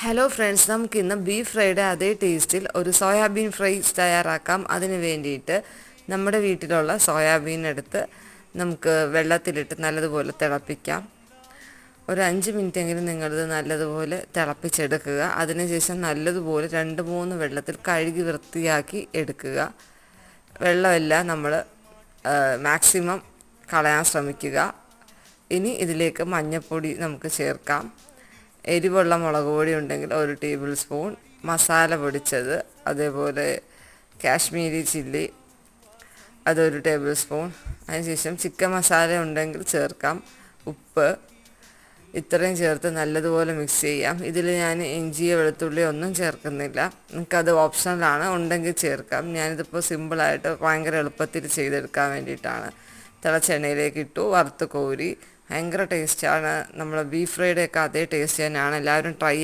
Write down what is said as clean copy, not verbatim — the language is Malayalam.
ഹലോ ഫ്രണ്ട്സ്, നമുക്കിന്ന് ബീഫ് ഫ്രൈയുടെ അതേ ടേസ്റ്റിൽ ഒരു സോയാബീൻ ഫ്രൈ തയ്യാറാക്കാം. അതിന് വേണ്ടിയിട്ട് നമ്മുടെ വീട്ടിലുള്ള സോയാബീൻ എടുത്ത് നമുക്ക് വെള്ളത്തിലിട്ട് നല്ലതുപോലെ തിളപ്പിക്കാം. ഒരു 5 മിനിറ്റെങ്കിലും നിങ്ങളിത് നല്ലതുപോലെ തിളപ്പിച്ചെടുക്കുക. അതിനുശേഷം നല്ലതുപോലെ 2-3 വെള്ളത്തിൽ കഴുകി വൃത്തിയാക്കി എടുക്കുക. വെള്ളമെല്ലാം നമ്മൾ മാക്സിമം കളയാൻ ശ്രമിക്കുക. ഇനി ഇതിലേക്ക് മഞ്ഞൾപ്പൊടി നമുക്ക് ചേർക്കാം. എരിവുള്ള മുളക് പൊടി ഉണ്ടെങ്കിൽ 1 ടേബിൾ സ്പൂൺ, മസാല പൊടിച്ചത്, അതേപോലെ കാശ്മീരി ചില്ലി അതൊരു ടേബിൾ സ്പൂൺ, അതിനുശേഷം ചിക്കൻ മസാല ഉണ്ടെങ്കിൽ ചേർക്കാം, ഉപ്പ്, ഇത്രയും ചേർത്ത് നല്ലതുപോലെ മിക്സ് ചെയ്യാം. ഇതിൽ ഞാൻ ഇഞ്ചിയോ വെളുത്തുള്ളിയോ ഒന്നും ചേർക്കുന്നില്ല. നിങ്ങൾക്കത് ഓപ്ഷണലാണ്, ഉണ്ടെങ്കിൽ ചേർക്കാം. ഞാനിതിപ്പോൾ സിമ്പിളായിട്ട് ഭയങ്കര എളുപ്പത്തിൽ ചെയ്തെടുക്കാൻ വേണ്ടിയിട്ടാണ്. തിളച്ച എണ്ണയിലേക്ക് ഇട്ടു, വറുത്ത് കോരി. ഭയങ്കര ടേസ്റ്റാണ്. നമ്മൾ ബീഫ് ഫ്രൈയുടെയൊക്കെ അതേ ടേസ്റ്റ് തന്നെയാണ്. എല്ലാവരും ട്രൈ